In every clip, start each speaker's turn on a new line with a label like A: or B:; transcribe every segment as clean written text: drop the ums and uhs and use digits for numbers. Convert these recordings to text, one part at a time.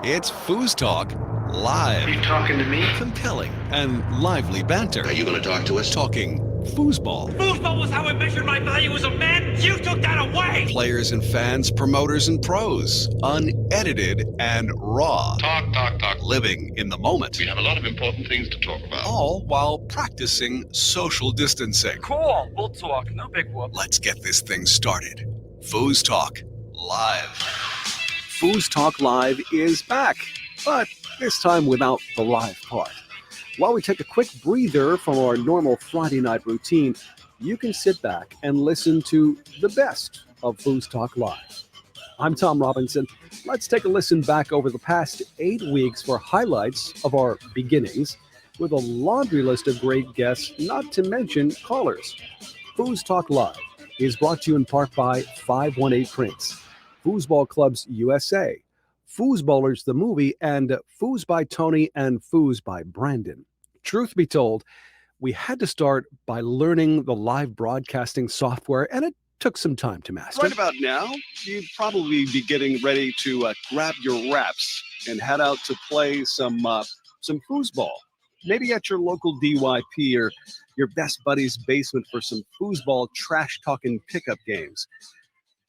A: It's FoosTalk Live.
B: You talking to me?
A: Compelling and lively banter.
C: Are you going to talk to us?
A: Talking foosball.
D: Foosball was how I measured my value as a man. You took that away.
A: Players and fans, promoters and pros. Unedited and raw.
C: Talk.
A: Living in the moment.
C: We have a lot of important things to talk about.
A: All while practicing social distancing.
D: Cool. We'll talk. No big whoop.
A: Let's get this thing started. FoosTalk Live. FoosTalk Live is back, but this time without the live part. While we take a quick breather from our normal Friday night routine, you can sit back and listen to the best of FoosTalk Live. I'm Tom Robinson. Let's take a listen back over the past 8 weeks for highlights of our beginnings with a laundry list of great guests, not to mention callers. FoosTalk Live is brought to you in part by 518 Prints, Foosball Clubs USA, Foosballers the Movie, and Foos by Tony and Foos by Brandon. Truth be told, we had to start by learning the live broadcasting software, and it took some time to master.
E: Right about now, you'd probably be getting ready to grab your wraps and head out to play some foosball. Maybe at your local DYP or your best buddy's basement for some foosball trash-talking pickup games.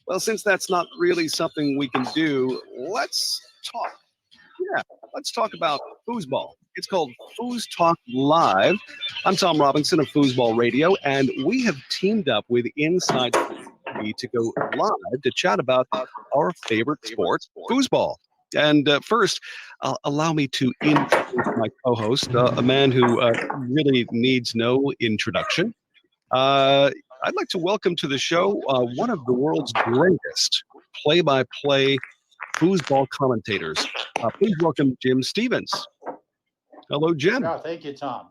E: Well, since that's not really something we can do, let's talk. Yeah, let's talk about foosball. It's called FoosTalk Live. I'm Tom Robinson of Foosball Radio, and we have teamed up with Inside TV to go live to chat about our favorite sport, foosball. And first, allow me to introduce my co-host, a man who really needs no introduction. I'd like to welcome to the show one of the world's greatest play-by-play foosball commentators. Please welcome Jim Stevens. Hello, Jim.
F: Oh, thank you, Tom.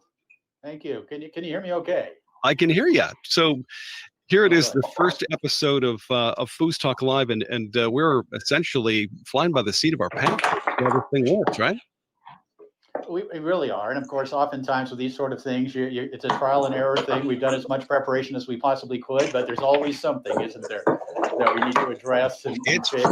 F: Thank you. Can you hear me okay?
E: I can hear you. So here it is, the first episode of FoosTalk Live, and we're essentially flying by the seat of our pants. Everything works, right?
F: We really are. And of course, oftentimes with these sort of things, it's a trial and error thing. We've done as much preparation as we possibly could, but there's always something, isn't there, that we need to address and
E: it's
F: fix.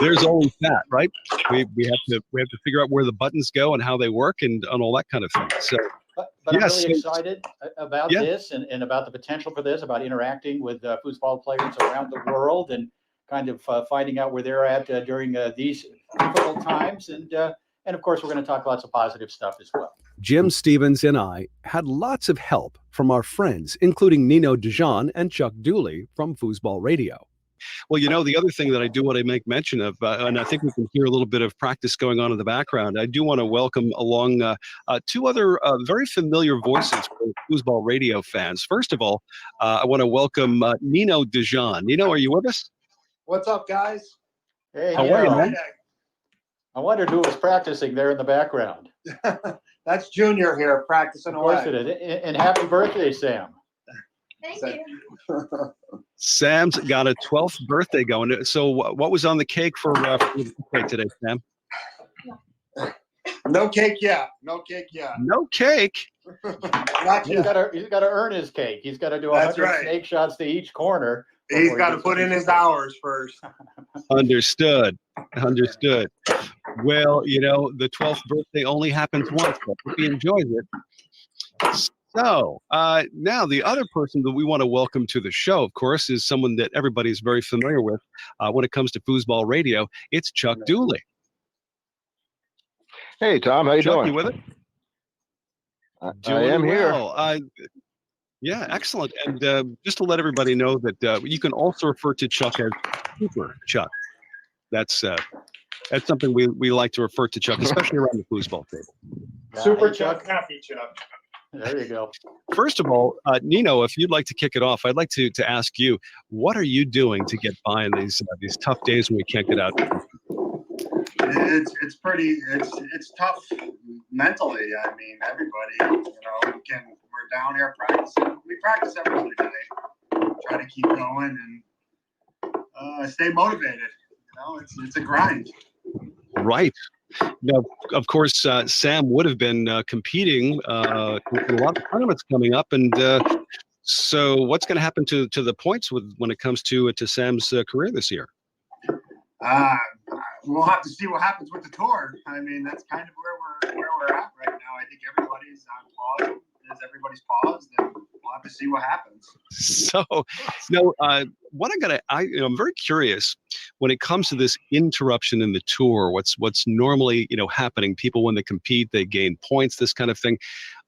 E: There's always that, right? We have to figure out where the buttons go and how they work and all that kind of thing. So,
F: But yes, I'm really excited about this and about the potential for this, about interacting with foosball players around the world and kind of finding out where they're at during these difficult times. And of course, we're going to talk lots of positive stuff as well.
A: Jim Stevens and I had lots of help from our friends, including Nino DeJean and Chuck Dooley from Foosball Radio.
E: Well, you know, the other thing that I do want to make mention of, and I think we can hear a little bit of practice going on in the background, I do want to welcome along two other very familiar voices for Foosball Radio fans. First of all, I want to welcome Nino DeJean. Nino, are you with us?
G: What's up, guys?
F: Hey,
E: How are you, man?
F: I wondered who was practicing there in the background.
G: That's Junior here practicing
F: Of course
G: away.
F: it is. And happy birthday, Sam.
H: Thank you.
E: Sam's got a 12th birthday going. So what was on the cake for the birthday today, Sam?
G: No cake yet. No cake yet.
E: No cake?
G: Not
F: He's
G: yet.
F: got to earn his cake. He's got to do
G: That's
F: 100
G: right.
F: snake shots to each corner.
G: He's got to put in his hours first.
E: Understood. Well, you know, the 12th birthday only happens once, but he enjoys it. So now the other person that we want to welcome to the show, of course, is someone that everybody's very familiar with when it comes to Foosball Radio. It's Chuck Dooley.
I: Hey, Tom, how you
E: Chuck,
I: doing?
E: you with it?
I: I am here.
E: Well. Yeah, excellent. And just to let everybody know that you can also refer to Chuck as Super Chuck. That's something we like to refer to Chuck, especially around the foosball table.
G: Super
F: Hey,
G: Chuck, happy Chuck.
F: There you go.
E: First of all, Nino, if you'd like to kick it off, I'd like to ask you, what are you doing to get by in these tough days when we can't get out?
G: It's tough mentally. I mean, everybody, we're down here practicing. We practice every other day. Try to keep going and stay motivated. It's a grind.
E: Right. Now, of course, Sam would have been competing in a lot of tournaments coming up, and so what's going to happen to the points when it comes to Sam's career this year?
G: we'll have to see what happens with the tour. I mean, that's kind of where we're at right now. I think everybody's on pause. As everybody's paused, and we'll have to see what happens.
E: So, what I'm very curious when it comes to this interruption in the tour. What's normally happening? People, when they compete, they gain points. This kind of thing.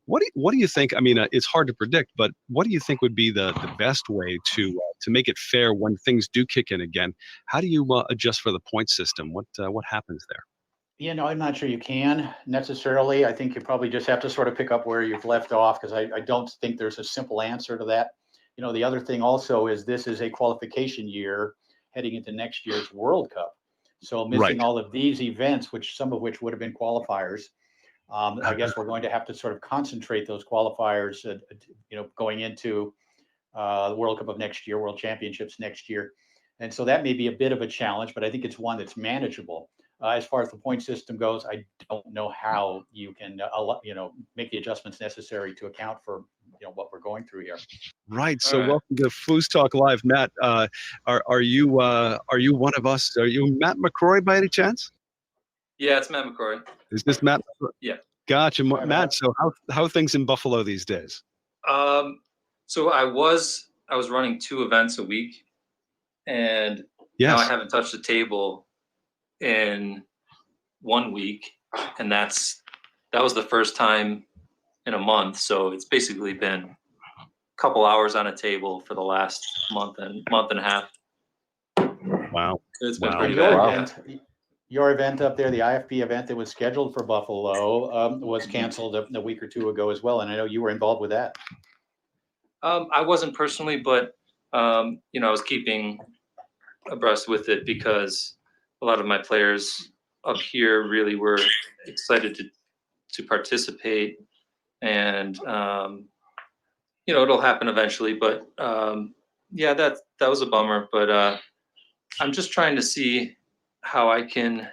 E: What do you think? I mean, it's hard to predict, but what do you think would be the best way to make it fair when things do kick in again? How do you adjust for the point system? What happens there?
F: I'm not sure you can necessarily. I think you probably just have to sort of pick up where you've left off, because I don't think there's a simple answer to that. The other thing also is this is a qualification year heading into next year's World Cup. So missing all of these events, some of which would have been qualifiers, I guess we're going to have to sort of concentrate those qualifiers, going into the World Cup of next year, World Championships next year. And so that may be a bit of a challenge, but I think it's one that's manageable. As far as the point system goes, I don't know how you can, make the adjustments necessary to account for, what we're going through here.
E: Right. So welcome to FoosTalk Live, Matt. Are you one of us? Are you Matt McCrory by any chance?
B: Yeah, it's Matt McCrory.
E: Is this Matt?
B: Yeah.
E: Gotcha, Matt. So how are things in Buffalo these days?
B: So I was running 2 events a week, and now I haven't touched the table in 1 week, and that was the first time in a month. So it's basically been a couple hours on a table for the last month and a half.
E: Wow.
B: It's been pretty bad.
F: Your event up there, the IFP event that was scheduled for Buffalo, was canceled a week or 2 ago as well, and I know you were involved with that.
B: I wasn't personally, but I was keeping abreast with it because a lot of my players up here really were excited to participate, and it'll happen eventually. But that was a bummer. But I'm just trying to see how I can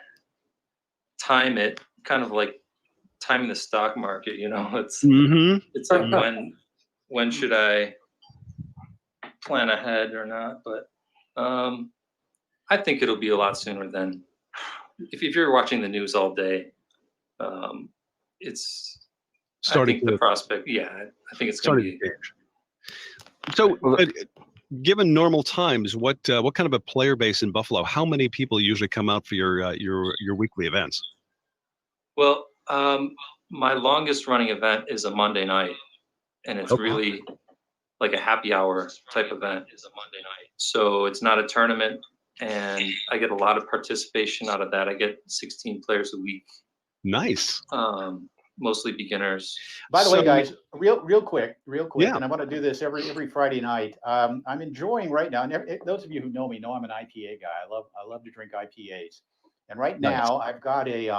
B: time it, kind of like timing the stock market. It's like when should I plan ahead or not? But I think it'll be a lot sooner than if you're watching the news all day. It's starting. I think the prospect. Yeah, I think it's going to be.
E: So, given normal times, what kind of a player base in Buffalo? How many people usually come out for your weekly events?
B: Well, my longest running event is a Monday night, and it's really like a happy hour type event. So it's not a tournament, and I get a lot of participation out of that. I get 16 players a week.
E: Nice.
B: Mostly beginners.
F: By the way, guys, real quick, and I want to do this every Friday night. I'm enjoying right now, and those of you who know me know I'm an IPA guy. I love to drink IPAs, and right now I've got a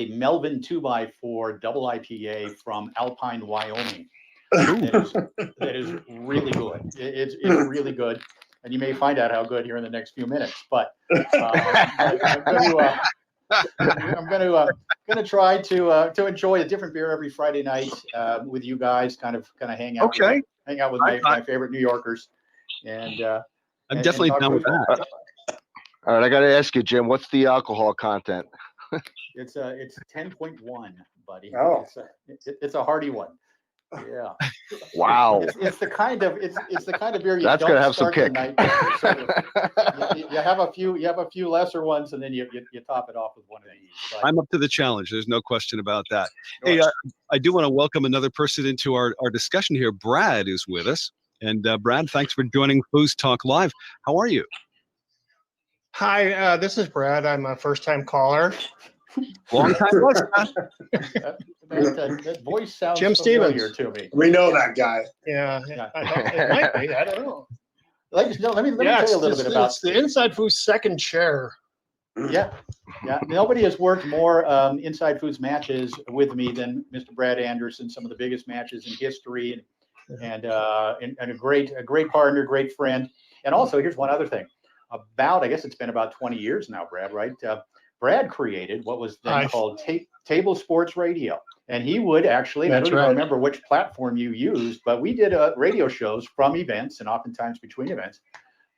F: Melvin 2x4 double IPA from Alpine, Wyoming. That is really good. It's really good, and you may find out how good here in the next few minutes. But I'm going to try to enjoy a different beer every Friday night with you guys. Kind of hang out.
E: Okay.
F: Hang out with my favorite New Yorkers, and
E: I'm definitely down with that.
I: All right, I got to ask you, Jim. What's the alcohol content?
F: It's 10.1, buddy.
G: Oh,
F: it's a hearty one. Yeah.
I: Wow.
F: It's the kind of beer you
I: That's
F: don't
I: gonna have some
F: start
I: kick.
F: the night with. You have a few lesser ones, and then you top it off with one of these. But
E: I'm up to the challenge. There's no question about that. Hey, I do want to welcome another person into our discussion here. Brad is with us, and Brad, thanks for joining FoosTalk Live. How are you?
J: Hi, this is Brad. I'm a first-time caller.
E: Long time listener.
F: that voice sounds
J: Jim
F: familiar
J: Stevens
F: to me.
G: we know that guy.
J: Yeah, it might be. I don't know.
F: Let me tell you a little bit about
J: it's the Inside Foods second chair.
F: Yeah. Nobody has worked more Inside Foods matches with me than Mr. Brad Anderson. Some of the biggest matches in history, and a great partner, great friend. And also, here's one other thing. I guess it's been about 20 years now, Brad, right? Brad created what was then called Table Sports Radio. And he would actually, I don't even remember which platform you used, but we did radio shows from events and oftentimes between events.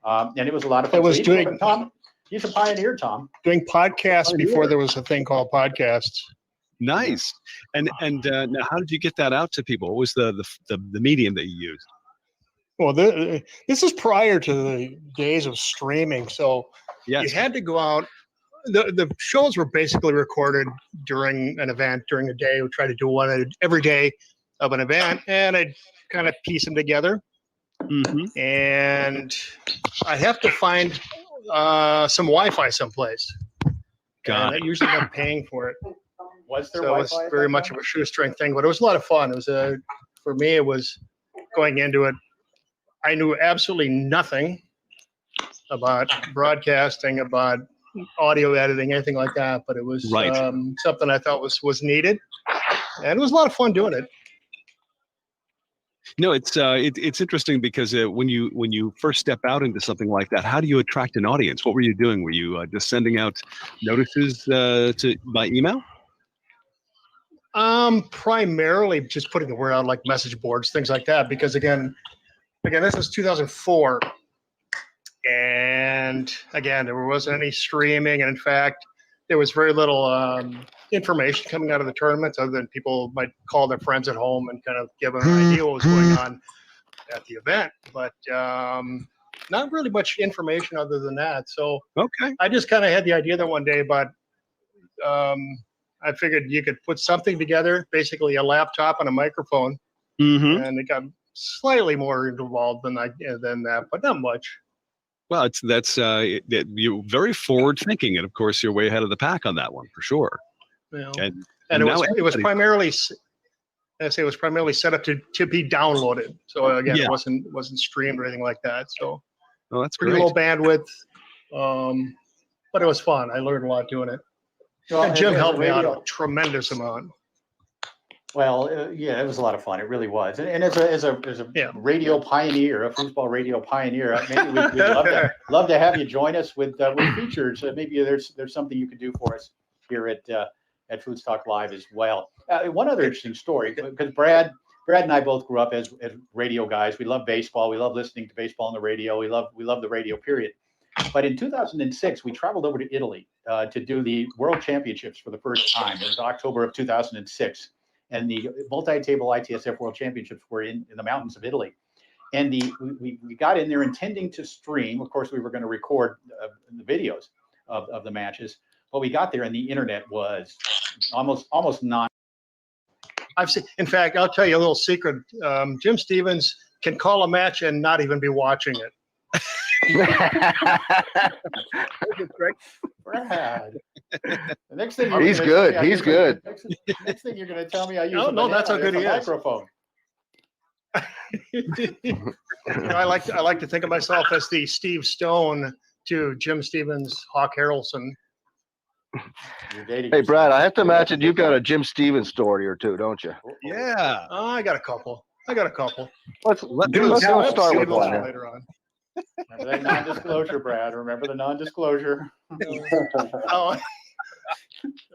F: And it was a lot of fun. He's a pioneer, Tom.
J: Doing podcasts
E: Pioneer.
J: before there was a thing called podcasts.
E: Nice. And now, how did you get that out to people? What was the medium that you used?
J: Well, this is prior to the days of streaming, so
E: Yes.
J: you had to go out. The shows were basically recorded during an event during the day. We try to do one every day of an event, and I'd kind of piece them together.
E: Mm-hmm.
J: And I have to find some Wi-Fi someplace.
E: Got
J: and I usually end up paying for it.
F: Was there
J: So
F: Wi-Fi?
J: it's very much of a shoestring thing, but it was a lot of fun. It was for me, it was going into it. I knew absolutely nothing about broadcasting, about audio editing, anything like that, but it was
E: Right.
J: something I thought was needed, and it was a lot of fun doing it.
E: No, it's interesting because when you first step out into something like that, how do you attract an audience? What were you doing? Were you just sending out notices by email?
J: Primarily just putting the word out, like message boards, things like that. Because again, this was 2004, and again, there wasn't any streaming, and in fact, there was very little information coming out of the tournaments, other than people might call their friends at home and kind of give them an idea what was going on at the event, but not really much information other than that. So
E: Okay.
J: I just kind of had the idea that one day, but I figured you could put something together, basically a laptop and a microphone,
E: Mm-hmm.
J: and it got slightly more involved than that, but not much.
E: Well, you're very forward thinking, and of course, you're way ahead of the pack on that one for sure.
J: You know,
E: And
J: and
E: now
J: it was
E: everybody-
J: primarily, I say, it was primarily set up to be downloaded. So again,
E: Yeah.
J: it wasn't streamed or anything like that. So
E: Oh, that's
J: pretty
E: great.
J: low bandwidth, but it was fun. I learned a lot doing it.
F: Well,
J: And Jim
F: as a
J: helped me out
F: radio-
J: a tremendous amount.
F: Well, yeah, it was a lot of fun. It really was. And as a
J: Yeah.
F: radio pioneer, a foosball radio pioneer, maybe we'd love to have you join us with features. Maybe there's something you could do for us here at FoosTalk Live as well. One other interesting story, because Brad and I both grew up as radio guys. We love baseball. We love listening to baseball on the radio. We love the radio, period. But in 2006, we traveled over to Italy to do the World Championships for the first time. It was October of 2006. And the multi-table ITSF World Championships were in the mountains of Italy. And we got in there intending to stream. Of course, we were going to record the videos of the matches. But we got there and the internet was almost not.
J: I've seen, in fact, I'll tell you a little secret. Jim Stevens can call a match and not even be watching it.
F: Brad. The next thing
I: He's good. He's good.
F: Next thing you're going to tell me I use
J: No,
F: a
J: that's how
F: banana
J: good
F: as
J: he
F: a
J: is.
F: microphone.
J: I like to think of myself as the Steve Stone to Jim Stevens, Hawk Harrelson.
F: You're dating
I: Hey,
F: yourself.
I: Brad, I have to imagine you've got a Jim Stevens story or two, don't you?
E: Yeah.
J: I got a couple.
I: Let's
E: us
I: start with
J: Save those
I: one.
J: for
I: now.
J: later on.
F: Remember that non-disclosure, Brad. Remember the non-disclosure.
J: Oh,
E: didn't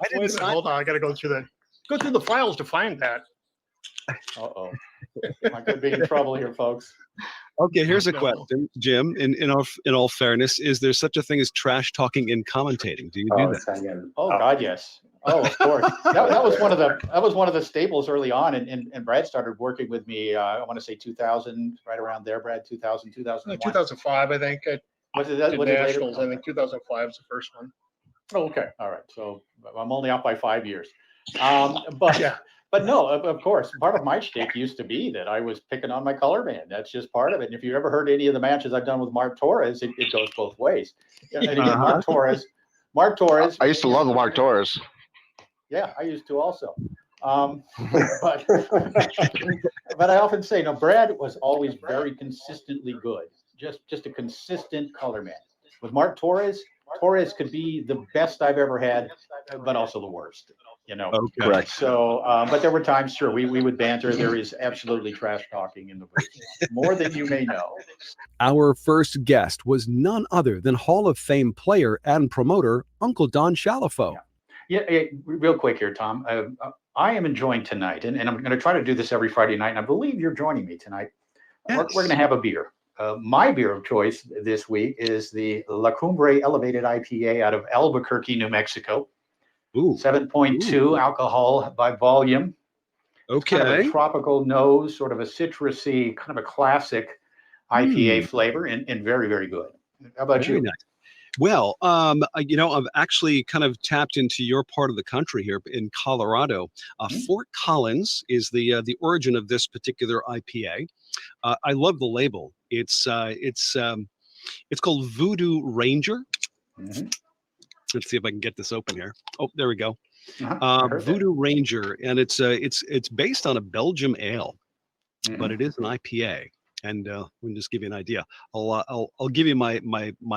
J: wait a minute,
E: sign-
J: hold on. I got to go through the files to find that.
F: Uh-oh. I could be in trouble here, folks.
E: Okay, here's a
J: No.
E: question, Jim. In all fairness, is there such a thing as trash talking in commentating? Do you do that?
F: Oh God, yes. Oh, of course. That was one of the staples early on, and Brad started working with me. I want to say 2000, right around there, Brad. 2000, 2001.
J: 2005, I think.
F: Was it that? Was it later?
J: Nationals. I think 2005 was the first one.
F: Oh, okay. All right. So I'm only out by 5 years. But
J: Yeah.
F: But no, of course, part of my shtick used to be that I was picking on my color man. That's just part of it. And if you ever heard any of the matches I've done with Mark Torres, it goes both ways. And again, Mark Torres.
I: I used to love Mark Torres.
F: Yeah, I used to also. But I often say, no, Brad was always very consistently good. Just a consistent color man. With Mark Torres could be the best I've ever had, but also the worst. You know,
E: Okay.
I: Correct.
F: So, but there were times, sure, we would banter. There is absolutely trash talking in the booth, more than you may know.
A: Our first guest was none other than Hall of Fame player and promoter Uncle Don Shalafo.
F: Yeah, real quick here, Tom. I am enjoying tonight, and I'm going to try to do this every Friday night, and I believe you're joining me tonight.
E: Yes.
F: We're going to have a beer. My beer of choice this week is the La Cumbre Elevated IPA out of Albuquerque, New Mexico.
E: Ooh.
F: 7.2 alcohol by volume. Kind of a
E: Okay.
F: tropical nose, sort of a citrusy, kind of a classic IPA flavor, and very, very good. How about
E: Very
F: you?
E: nice. Well, I've actually kind of tapped into your part of the country here in Colorado. Fort Collins is the origin of this particular IPA. I love the label. It's called Voodoo Ranger. Let's see if I can get this open here. Oh, there we go. Voodoo Ranger, and it's based on a Belgium ale, but it is an IPA. And let me just give you an idea. I'll give you my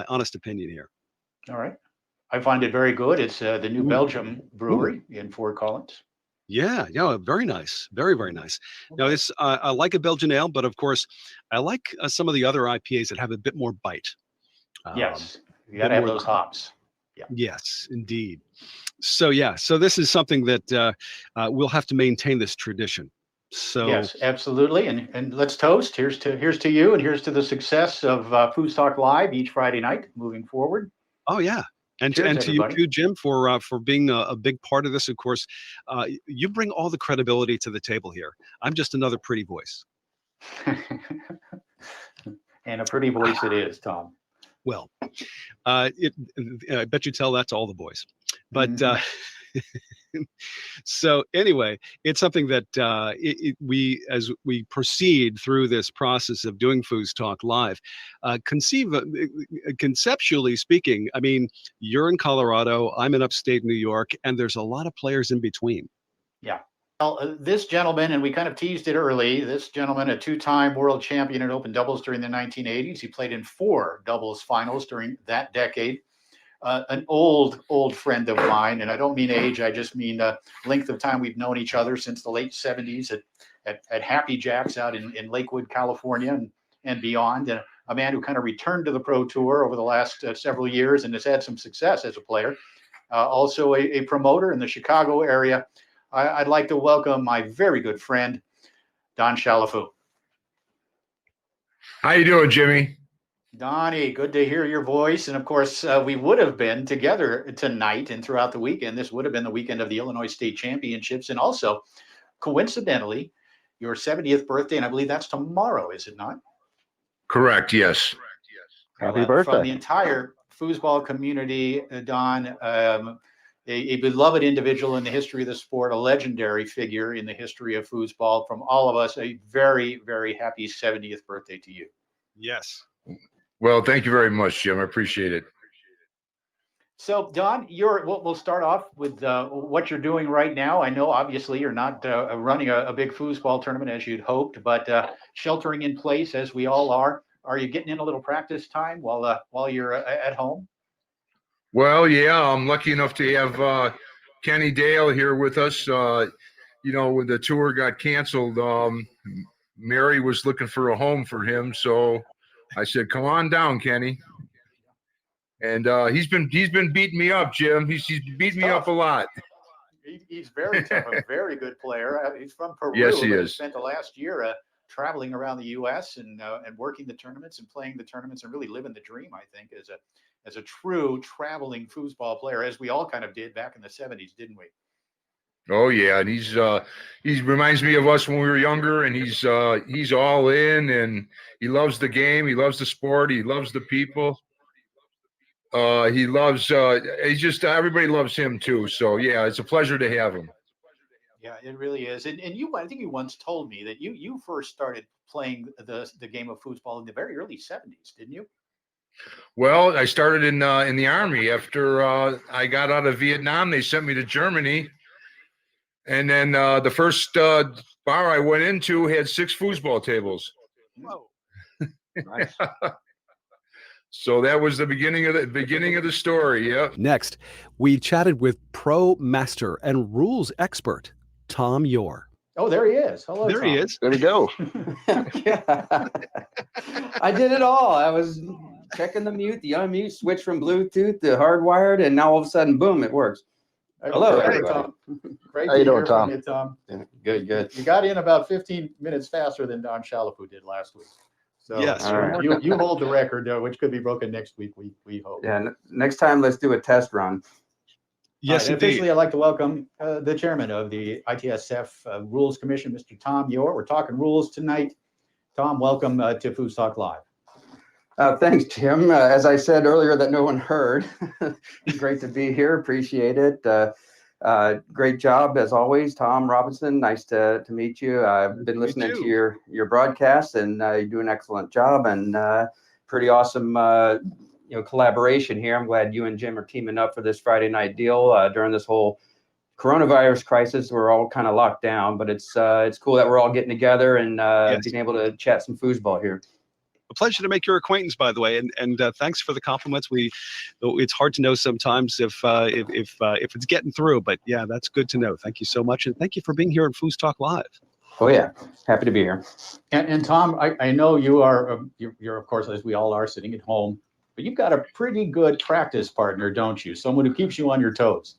E: honest opinion here.
F: All right. I find it very good. It's the New Belgium Brewery in Fort Collins.
E: Yeah, very nice, very, very nice. Now, this I like a Belgian ale, but of course, I like some of the other IPAs that have a bit more bite.
F: Yes, you got to have those hops. Yeah.
E: Yes, indeed. So this is something that we'll have to maintain this tradition. So
F: yes, absolutely, and let's toast. Here's to you, and here's to the success of FoosTalk Live each Friday night moving forward.
E: Oh yeah. And
F: Cheers,
E: to you
F: everybody.
E: too, Jim, for being a big part of this. Of course, you bring all the credibility to the table here. I'm just another pretty voice.
F: And a pretty voice it is, Tom.
E: Well, I bet you tell that to all the boys. But so anyway, it's something that we, as we proceed through this process of doing FoosTalk Live, conceptually speaking, I mean, you're in Colorado, I'm in upstate New York, and there's a lot of players in between.
F: Yeah. Well, this gentleman, and we kind of teased it early, this gentleman, a two-time world champion in open doubles during the 1980s. He played in 4 doubles finals during that decade. An old friend of mine, and I don't mean age, I just mean length of time we've known each other since the late 70s at Happy Jacks out in Lakewood, California, and beyond. And a man who kind of returned to the Pro Tour over the last several years and has had some success as a player. Also a promoter in the Chicago area. I'd like to welcome my very good friend, Don Chalafu.
K: How you doing, Jimmy?
F: Donnie, good to hear your voice. And of course, we would have been together tonight and throughout the weekend. This would have been the weekend of the Illinois State Championships. And also, coincidentally, your 70th birthday. And I believe that's tomorrow, is it not?
K: Correct, yes.
I: Happy birthday.
F: From the entire foosball community, Don, a beloved individual in the history of the sport, a legendary figure in the history of foosball. From all of us, a very, very happy 70th birthday to you.
E: Yes.
K: Well, thank you very much, Jim. I appreciate it.
F: So, Don, we'll start off with what you're doing right now. I know, obviously, you're not running a big foosball tournament as you'd hoped, but sheltering in place as we all are. Are you getting in a little practice time while you're at home?
K: Well, yeah, I'm lucky enough to have Kenny Dale here with us. When the tour got canceled, Mary was looking for a home for him, so I said, "Come on down, Kenny." And he's been beating me up, Jim. He's beat me up a lot.
F: He's very tough, a very good player. He's from Peru.
K: Yes, he
F: but
K: is.
F: He spent the last year traveling around the U.S. and working the tournaments and playing the tournaments and really living the dream, I think, as a true traveling foosball player, as we all kind of did back in the 70s, didn't we?
K: Oh yeah, and he reminds me of us when we were younger, and he's all in, and he loves the game, he loves the sport, he loves the people. He loves everybody loves him too. So yeah, it's a pleasure to have him.
F: Yeah, it really is. And I think you once told me that you first started playing the game of foosball in the very early 70s, didn't you?
K: Well, I started in the Army after I got out of Vietnam. They sent me to Germany. And then the first bar I went into had 6 foosball tables.
F: Whoa.
I: Nice.
K: So that was the beginning of the story. Yeah.
A: Next, we chatted with pro master and rules expert Tom Yore.
F: Oh, there he is. Hello,
E: There
F: Tom.
E: he is.
I: There we go.
L: Yeah. I did it all. I was checking the mute, the unmute, switch from Bluetooth to hardwired, and now all of a sudden, boom, it works. Hello,
F: Hey,
L: everybody.
F: Tom. Great
I: How
F: to
I: you doing,
F: hear
I: Tom?
F: from you, Tom.
L: Yeah, good.
F: You got in about 15 minutes faster than Don Chalafu did last week. So
E: Yes.
L: All right.
F: you hold the record, which could be broken next week. We hope.
L: Yeah. Next time, let's do a test run.
E: Yes,
F: And
E: indeed.
F: officially, I'd like to welcome the chairman of the ITSF Rules Commission, Mr. Tom Yor. We're talking rules tonight. Tom, welcome to FoosTalk Live.
L: Thanks, Jim. As I said earlier that no one heard, great to be here. Appreciate it. Great job as always, Tom Robinson. Nice to meet you. I've been listening to your broadcast, and you do an excellent job, and pretty awesome collaboration here. I'm glad you and Jim are teaming up for this Friday night deal during this whole coronavirus crisis. We're all kind of locked down, but it's cool that we're all getting together and being able to chat some foosball here.
E: A pleasure to make your acquaintance, by the way, and thanks for the compliments. It's hard to know sometimes if it's getting through, but yeah, that's good to know. Thank you so much, and thank you for being here on FoosTalk Live.
L: Oh yeah, happy to be here.
F: And Tom, I know you are you're of course, as we all are, sitting at home, but you've got a pretty good practice partner, don't you? Someone who keeps you on your toes.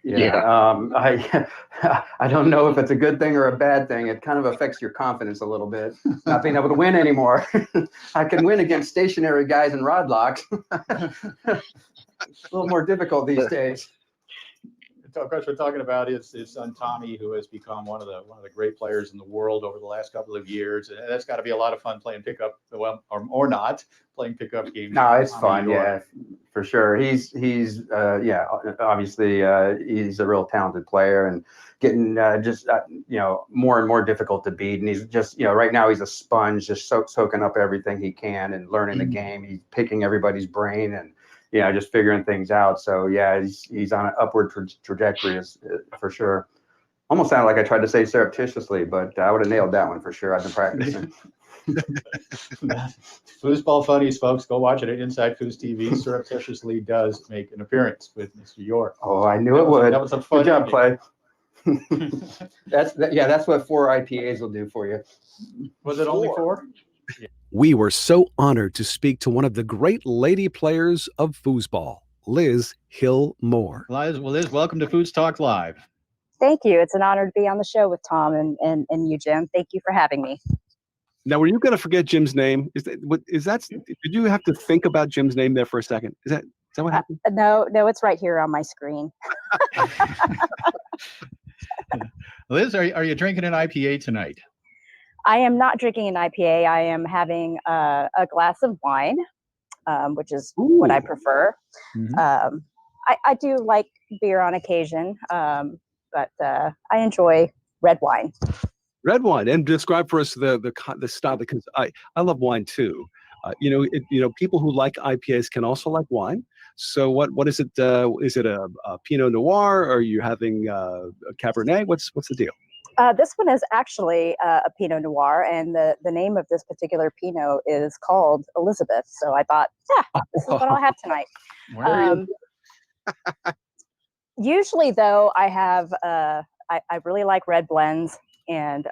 L: Yeah. I don't know if it's a good thing or a bad thing. It kind of affects your confidence a little bit, not being able to win anymore. I can win against stationary guys in rod locks. A little more difficult these days.
F: Of course, we're talking about his son Tommy, who has become one of the great players in the world over the last couple of years. And that's got to be a lot of fun playing pickup, well, or not playing pickup games.
L: No, it's fun. Yeah, for sure. He's obviously he's a real talented player and getting more and more difficult to beat. And he's just right now he's a sponge, just soaking up everything he can and learning the game. He's picking everybody's brain and just figuring things out. So yeah, he's on an upward trajectory for sure. Almost sounded like I tried to say surreptitiously, but I would have nailed that one for sure. I've been practicing.
F: Foosball funnies, folks. Go watch it at Inside Foos TV. Surreptitiously does make an appearance with Mr. York.
L: Oh, I knew it would.
F: That was a fun.
L: Good job, Clay. That's what 4 IPAs will do for you.
F: Was it only 4?
A: We were so honored to speak to one of the great lady players of foosball, Liz Hill Moore.
F: Liz, welcome to FoosTalk Live.
H: Thank you. It's an honor to be on the show with Tom and you, Jim. Thank you for having me.
E: Now, were you going to forget Jim's name? Did you have to think about Jim's name there for a second? Is that what happened?
H: No, it's right here on my screen.
F: Liz, are you drinking an IPA tonight?
H: I am not drinking an IPA. I am having a glass of wine, which is what I prefer.
F: Mm-hmm.
H: I do like beer on occasion, but I enjoy red wine.
E: Red wine, and describe for us the style, because I love wine too. People who like IPAs can also like wine. So what is it? Is it a Pinot Noir? Or are you having a Cabernet? What's the deal?
H: This one is actually a Pinot Noir, and the name of this particular Pinot is called Elizabeth. So I thought, this is what I'll have tonight. Usually, though, I have I really like red blends, and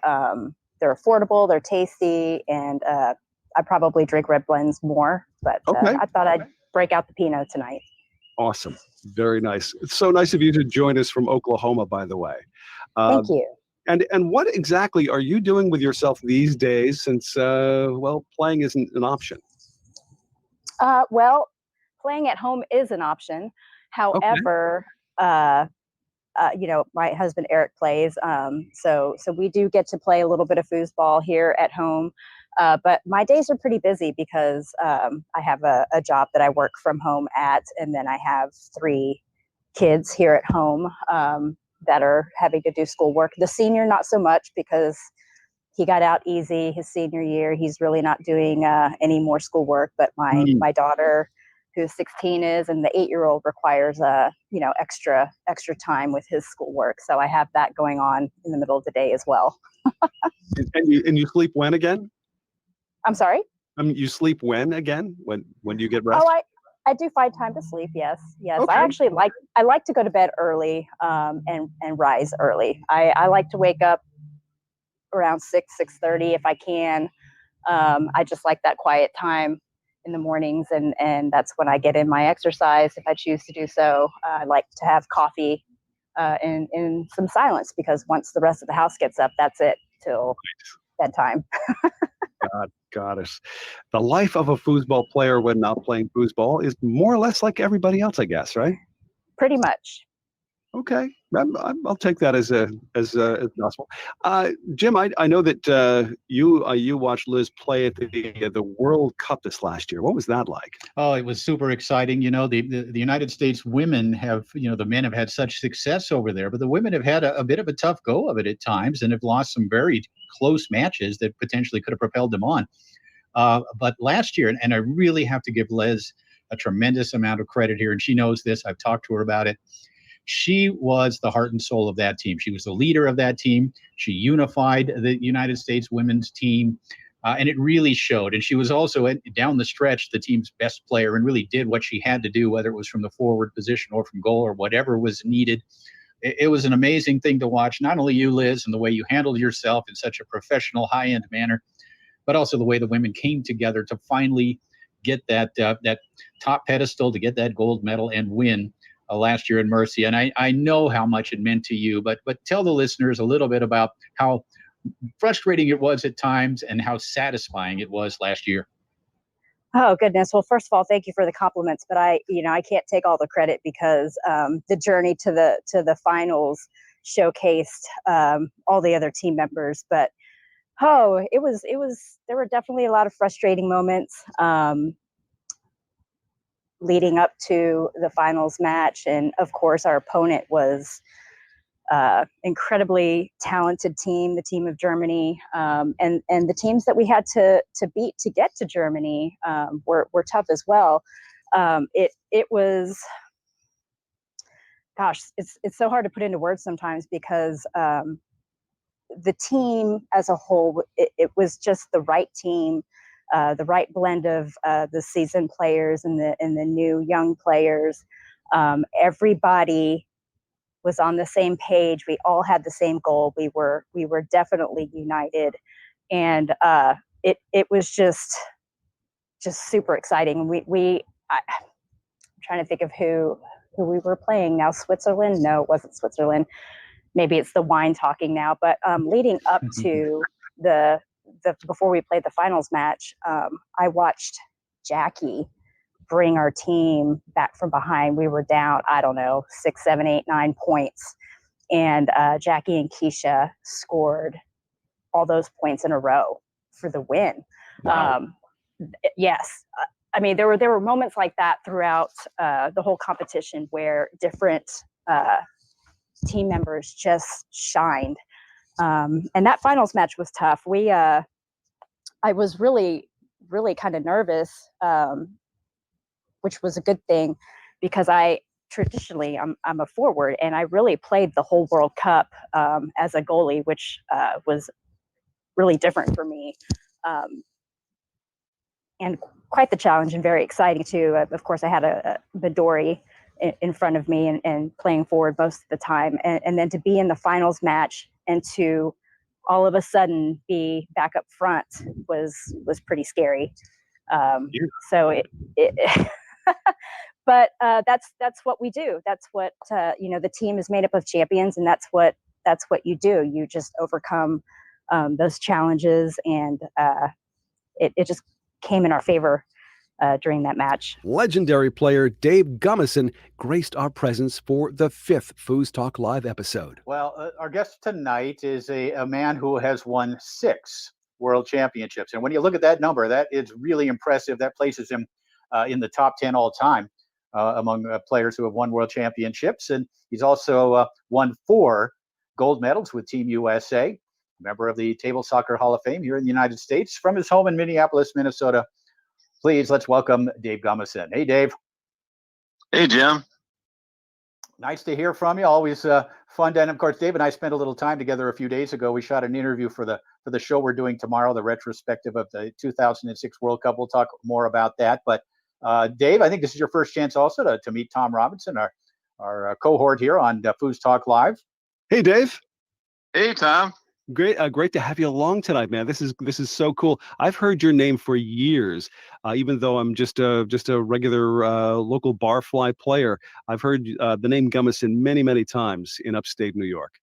H: they're affordable, they're tasty, and I probably drink red blends more. But I thought I'd break out the Pinot tonight.
E: Awesome, very nice. It's so nice of you to join us from Oklahoma, by the way.
H: Thank you.
E: And what exactly are you doing with yourself these days, since playing isn't an option?
H: Well, playing at home is an option. However, my husband Eric plays, so we do get to play a little bit of foosball here at home. But my days are pretty busy because I have a job that I work from home at, and then I have 3 kids here at home that are having to do schoolwork. The senior, not so much, because he got out easy his senior year. He's really not doing any more schoolwork. But my daughter, who's 16, is, and the 8-year-old requires extra time with his schoolwork. So I have that going on in the middle of the day as well.
E: And you sleep when again?
H: I'm sorry?
E: You sleep when again? When do you get rest?
H: Oh, I do find time to sleep. Yes.
E: Okay.
H: I actually like to go to bed early and rise early. I like to wake up around 6:30 if I can. I just like that quiet time in the mornings, and that's when I get in my exercise if I choose to do so. I like to have coffee in some silence, because once the rest of the house gets up, that's it till bedtime.
E: got it. The life of a foosball player when not playing foosball is more or less like everybody else, I guess, right?
H: Pretty much.
E: Okay, I'll take that as gospel. Jim, I know that you watched Liz play at the World Cup this last year. What was that like?
F: Oh, it was super exciting. You know, the United States women have, you know, the men have had such success over there, but the women have had a bit of a tough go of it at times and have lost some very close matches that potentially could have propelled them on. But last year, and I really have to give Liz a tremendous amount of credit here, and she knows this. I've talked to her about it. She was the heart and soul of that team. She was the leader of that team. She unified the United States women's team, and it really showed. And she was also, down the stretch, the team's best player and really did what she had to do, whether it was from the forward position or from goal or whatever was needed. It was an amazing thing to watch, not only you, Liz, and the way you handled yourself in such a professional, high-end manner, but also the way the women came together to finally get that top pedestal, to get that gold medal and win last year in Mercy. And I know how much it meant to you, but tell the listeners a little bit about how frustrating it was at times and how satisfying it was last year.
H: Oh goodness. Well, first of all, thank you for the compliments, but I can't take all the credit because the journey to the finals showcased all the other team members. But it was there were definitely a lot of frustrating moments leading up to the finals match, and of course our opponent was incredibly talented team, the team of Germany, and the teams that we had to beat to get to Germany were tough as well. It was, gosh, it's so hard to put into words sometimes because the team as a whole, it was just the right team, the right blend of the seasoned players and the new young players. Everybody was on the same page. We all had the same goal. We were definitely united, and it was just super exciting. I'm trying to think of who we were playing now. Switzerland? No, it wasn't Switzerland. Maybe it's the wine talking now. But leading up to the before we played the finals match, I watched Jackie bring our team back from behind. We were down, I don't know, 6, 7, 8, 9 points. And Jackie and Keisha scored all those points in a row for the win. Wow. Yes. I mean, there were moments like that throughout the whole competition where different team members just shined. And that finals match was tough. I was really, really kind of nervous, which was a good thing because traditionally I'm a forward, and I really played the whole World Cup as a goalie, which was really different for me, and quite the challenge and very exciting too. Of course, I had a Midori in front of me and playing forward most of the time, and then to be in the finals match and to all of a sudden be back up front was pretty scary. So it but that's what we do. That's what the team is made up of champions, and that's what you do. You just overcome those challenges, and it just came in our favor during that match.
A: Legendary player Dave Gummison graced our presence for the 5th Foos Talk Live episode.
F: Well, our guest tonight is a man who has won 6 world championships. And when you look at that number, that is really impressive. That places him in the top 10 all time among players who have won world championships. And he's also won 4 gold medals with Team USA, member of the Table Soccer Hall of Fame here in the United States. From his home in Minneapolis, Minnesota, please, let's welcome Dave Gummison. Hey, Dave.
M: Hey, Jim.
F: Nice to hear from you. Always fun. And of course, Dave and I spent a little time together a few days ago. We shot an interview for the show we're doing tomorrow, the retrospective of the 2006 World Cup. We'll talk more about that. But Dave, I think this is your first chance also to meet Tom Robinson, our cohort here on FoosTalk Live.
E: Hey, Dave.
M: Hey, Tom.
E: Great to have you along tonight, man. This is so cool. I've heard your name for years, even though I'm just a regular local barfly player. I've heard the name Gummison many times in upstate New York.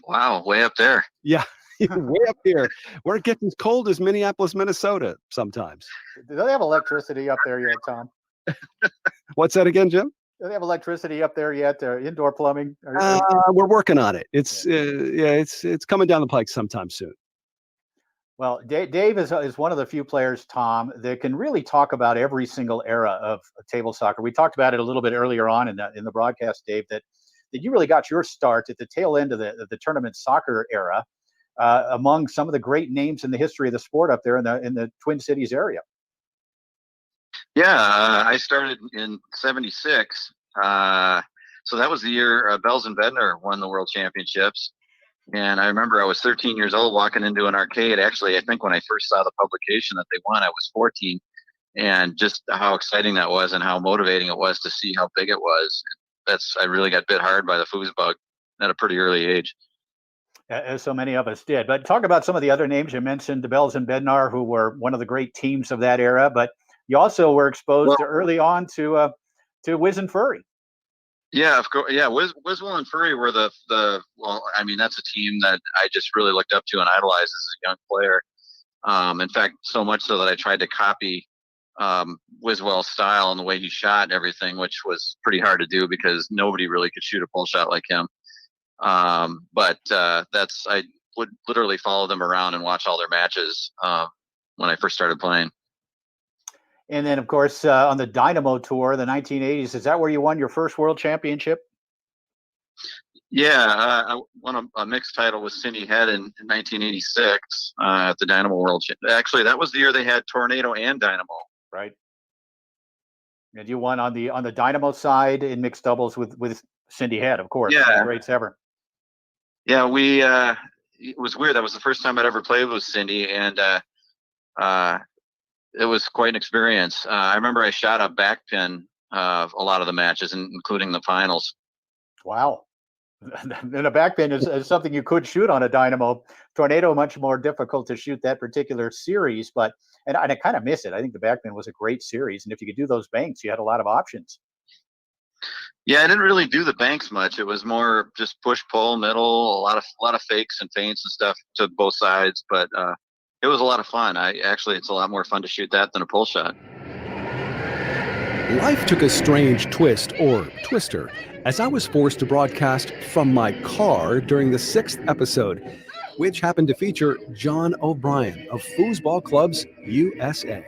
M: Wow, way up there.
E: Yeah, Way up here, where it gets as cold as Minneapolis, Minnesota sometimes.
F: Do they have electricity up there yet, Tom?
E: What's that again, Jim?
F: Do they have electricity up there yet? Indoor plumbing?
E: We're working on it. It's coming down the pike sometime soon.
F: Well, Dave is one of the few players, Tom, that can really talk about every single era of table soccer. We talked about it a little bit earlier on in the broadcast, Dave, that you really got your start at the tail end of the tournament soccer era, among some of the great names in the history of the sport up there in the Twin Cities area.
M: Yeah, I started in '76. So that was the year Bells and Bednar won the World Championships. And I remember I was 13 years old walking into an arcade. Actually, I think when I first saw the publication that they won, I was 14. And just how exciting that was and how motivating it was to see how big it was. I really got bit hard by the foosball at a pretty early age.
F: As so many of us did. But talk about some of the other names you mentioned, the Bells and Bednar, who were one of the great teams of that era. But you also were exposed early on to Wiz and Furry.
M: Yeah, of course. Yeah, Wiswell and Furry were I mean, that's a team that I just really looked up to and idolized as a young player. In fact, so much so that I tried to copy Wiswell's style and the way he shot and everything, which was pretty hard to do because nobody really could shoot a pull shot like him. I would literally follow them around and watch all their matches when I first started playing.
F: And then, of course, on the Dynamo Tour, the 1980s, is that where you won your first world championship?
M: Yeah, I won a mixed title with Cindy Head in 1986 at the Dynamo World Championship. Actually, that was the year they had Tornado and Dynamo.
F: Right. And you won on the Dynamo side in mixed doubles with Cindy Head, of course.
M: Yeah.
F: One of the greats ever.
M: Yeah, it was weird. That was the first time I'd ever played with Cindy, and it was quite an experience. I remember I shot a back pin a lot of the matches, including the finals.
F: Wow. And a back pin is something you could shoot on a Dynamo. Tornado, much more difficult to shoot that particular series, and I kind of miss it. I think the back pin was a great series, and if you could do those banks, you had a lot of options.
M: Yeah, I didn't really do the banks much. It was more just push, pull, middle, a lot of fakes and feints and stuff to both sides, but it was a lot of fun. It's a lot more fun to shoot that than a pull shot.
A: Life took a strange twist, or twister, as I was forced to broadcast from my car during the 6th episode, which happened to feature John O'Brien of Foosball Clubs USA.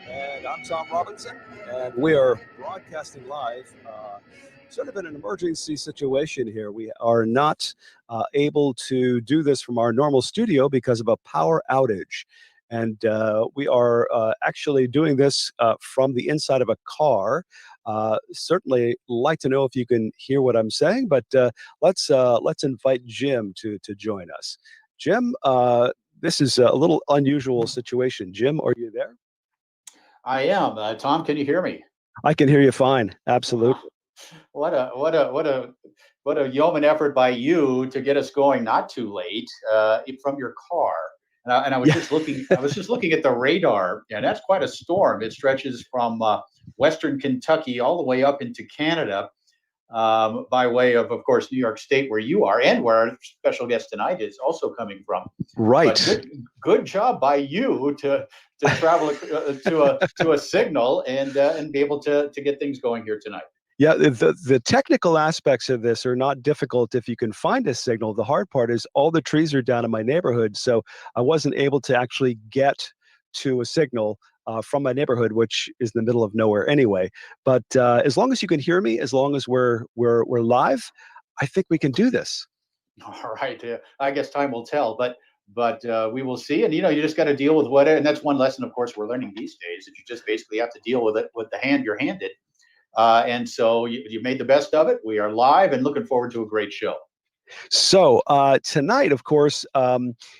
A: And I'm Tom Robinson, and we are broadcasting live, sort of in an emergency situation here. We are not able to do this from our normal studio because of a power outage. And we are actually doing this from the inside of a car. Certainly like to know if you can hear what I'm saying, but let's invite Jim to join us. Jim, this is a little unusual situation. Jim, are you there?
F: I am. Tom, can you hear me?
A: I can hear you fine. Absolutely.
F: What a yeoman effort by you to get us going not too late from your car. And I was just looking at the radar, and that's quite a storm. It stretches from western Kentucky all the way up into Canada, by way of course, New York State, where you are, and where our special guest tonight is also coming from.
A: Right.
F: But good job by you to travel to a signal and be able to get things going here tonight.
A: Yeah, the technical aspects of this are not difficult if you can find a signal. The hard part is all the trees are down in my neighborhood, so I wasn't able to actually get to a signal from my neighborhood, which is in the middle of nowhere anyway. But as long as you can hear me, as long as we're live, I think we can do this.
F: All right. I guess time will tell, but we will see. And you just got to deal with what, and that's one lesson, of course, we're learning these days, that you just basically have to deal with it with the hand you're handed. And so you made the best of it. We are live and looking forward to a great show.
A: So tonight, of course,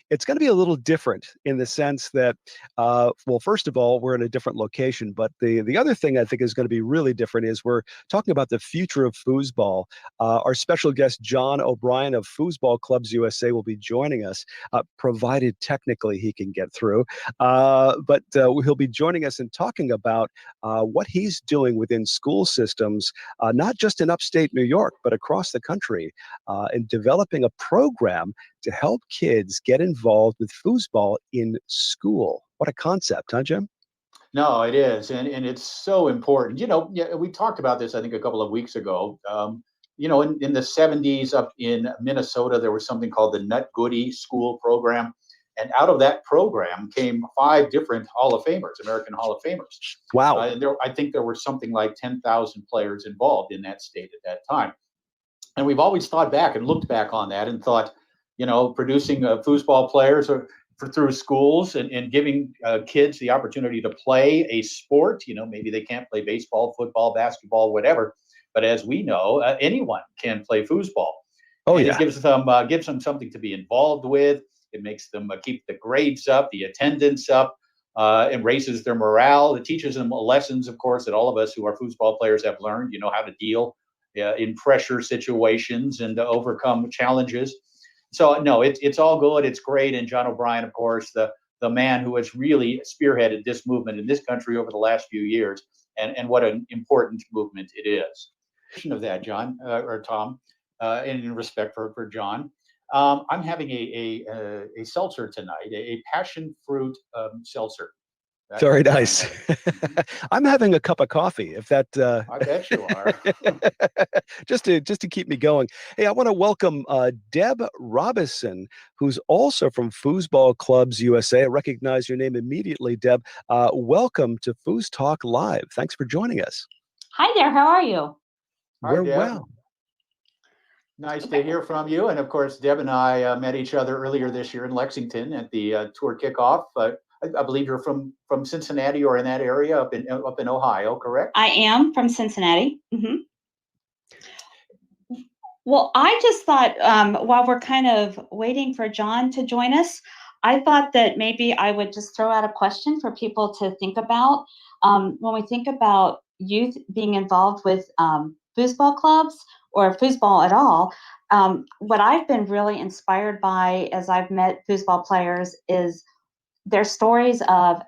A: it's going to be a little different in the sense that, well, first of all, we're in a different location. But the other thing I think is going to be really different is we're talking about the future of foosball. Our special guest, John O'Brien of Foosball Clubs USA, will be joining us, provided technically he can get through. But he'll be joining us and talking about what he's doing within school systems, not just in upstate New York, but across the country, and developing a program to help kids get involved with foosball in school. What a concept, huh, Jim?
F: No, it is, and it's so important. Yeah, we talked about this, I think, a couple of weeks ago. In the 70s up in Minnesota, there was something called the Nut Goody School Program. And out of that program came 5 different Hall of Famers, American Hall of Famers.
A: Wow.
F: And I think there were something like 10,000 players involved in that state at that time. And we've always thought back and looked back on that and thought, producing foosball players through schools and giving kids the opportunity to play a sport. Maybe they can't play baseball, football, basketball, whatever. But as we know, anyone can play foosball.
A: Oh,
F: and
A: yeah.
F: It gives them something to be involved with. It makes them keep the grades up, the attendance up, and raises their morale. It teaches them lessons, of course, that all of us who are foosball players have learned, how to deal in pressure situations and to overcome challenges. So no, it's all good. It's great. And John O'Brien, of course, the man who has really spearheaded this movement in this country over the last few years, and what an important movement it is. Of that, John or Tom, in respect for John, I'm having a seltzer tonight, a passion fruit seltzer.
A: Very nice. I'm having a cup of coffee, if that.
F: I bet you are.
A: just to keep me going. Hey, I want to welcome Deb Robison, who's also from Foosball Clubs USA. I recognize your name immediately, Deb. Welcome to FoosTalk Live. Thanks for joining us.
N: Hi there. How are you?
A: We're
F: Hi, Deb.
A: well.
F: Nice to hear from you. And of course, Deb and I met each other earlier this year in Lexington at the tour kickoff. I believe you're from Cincinnati or in that area up in Ohio, correct?
N: I am from Cincinnati. Mm-hmm. Well, I just thought while we're kind of waiting for John to join us, I thought that maybe I would just throw out a question for people to think about. When we think about youth being involved with foosball clubs or foosball at all, what I've been really inspired by as I've met foosball players is their stories of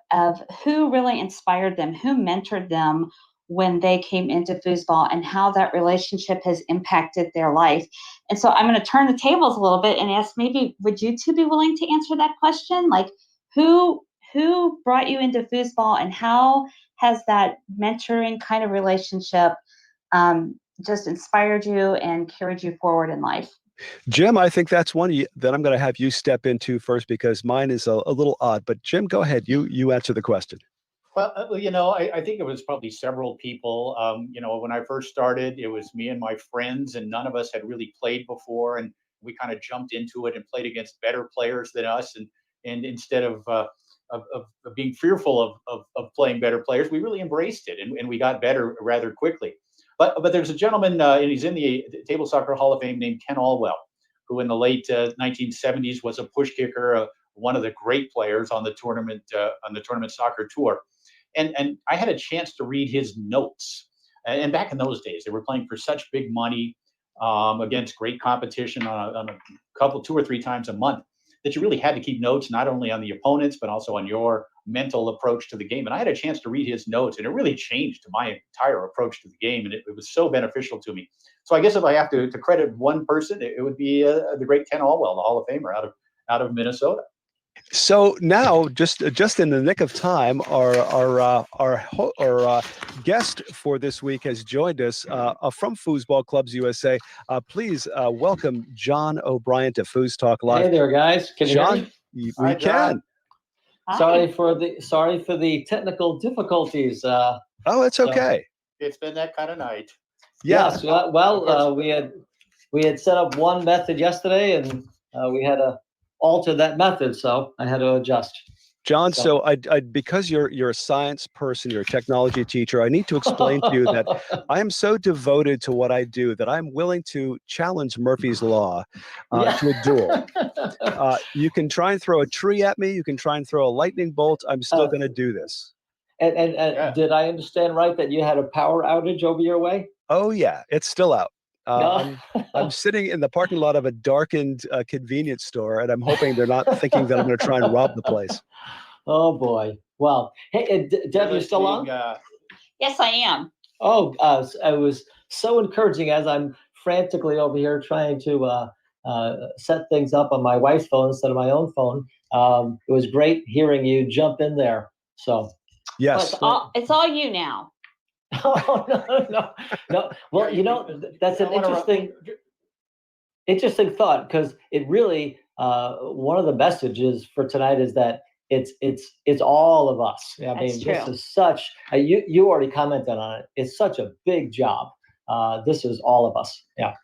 N: who really inspired them, who mentored them when they came into foosball, and how that relationship has impacted their life. And so I'm going to turn the tables a little bit and ask, maybe would you two be willing to answer that question? Like, who brought you into foosball, and how has that mentoring kind of relationship just inspired you and carried you forward in life?
A: Jim, I think that's one that I'm going to have you step into first, because mine is a little odd. But Jim, go ahead. You answer the question.
F: Well, I think it was probably several people. When I first started, it was me and my friends, and none of us had really played before, and we kind of jumped into it and played against better players than us. And instead of being fearful of playing better players, we really embraced it, and we got better rather quickly. But there's a gentleman, and he's in the Table Soccer Hall of Fame, named Ken Alwell, who in the late 1970s was a push kicker, one of the great players on the tournament soccer tour. And I had a chance to read his notes. And back in those days, they were playing for such big money against great competition on a couple, 2 or 3 times a month, that you really had to keep notes, not only on the opponents, but also on your mental approach to the game. And I had a chance to read his notes, and it really changed my entire approach to the game. And it was so beneficial to me. So I guess if I have to credit one person, it would be the great Ken Alwell, the Hall of Famer out of Minnesota.
A: So now, just in the nick of time, our guest for this week has joined us from Foosball Clubs USA. Please welcome John O'Brien to FoosTalk Live.
O: Hey there, guys. Can you hear me?
A: We can.
O: Sorry for the technical difficulties.
A: Oh, it's okay.
F: It's been that kind of night.
A: Yeah.
O: Yes. Well, we had set up one method yesterday, and we had to alter that method, so I had to adjust.
E: John, so I because you're a science person, you're a technology teacher, I need to explain to you that I am so devoted to what I do that I'm willing to challenge Murphy's Law to a duel. You can try and throw a tree at me, you can try and throw a lightning bolt, I'm still going to do this.
O: And did I understand right that you had a power outage over your way?
E: Oh yeah, it's still out. I'm sitting in the parking lot of a darkened convenience store, and I'm hoping they're not thinking that I'm going to try and rob the place.
O: Oh boy! Wow. Hey, Deb, you still on?
N: Yes, I am.
O: Oh, it was so encouraging as I'm frantically over here trying to set things up on my wife's phone instead of my own phone. It was great hearing you jump in there. So
E: yes,
N: it's all you now.
O: Oh, no. Well, that's an interesting thought, because it really one of the messages for tonight is that it's all of us. I mean, this is such you already commented on it. It's such a big job. This is all of us. Yeah.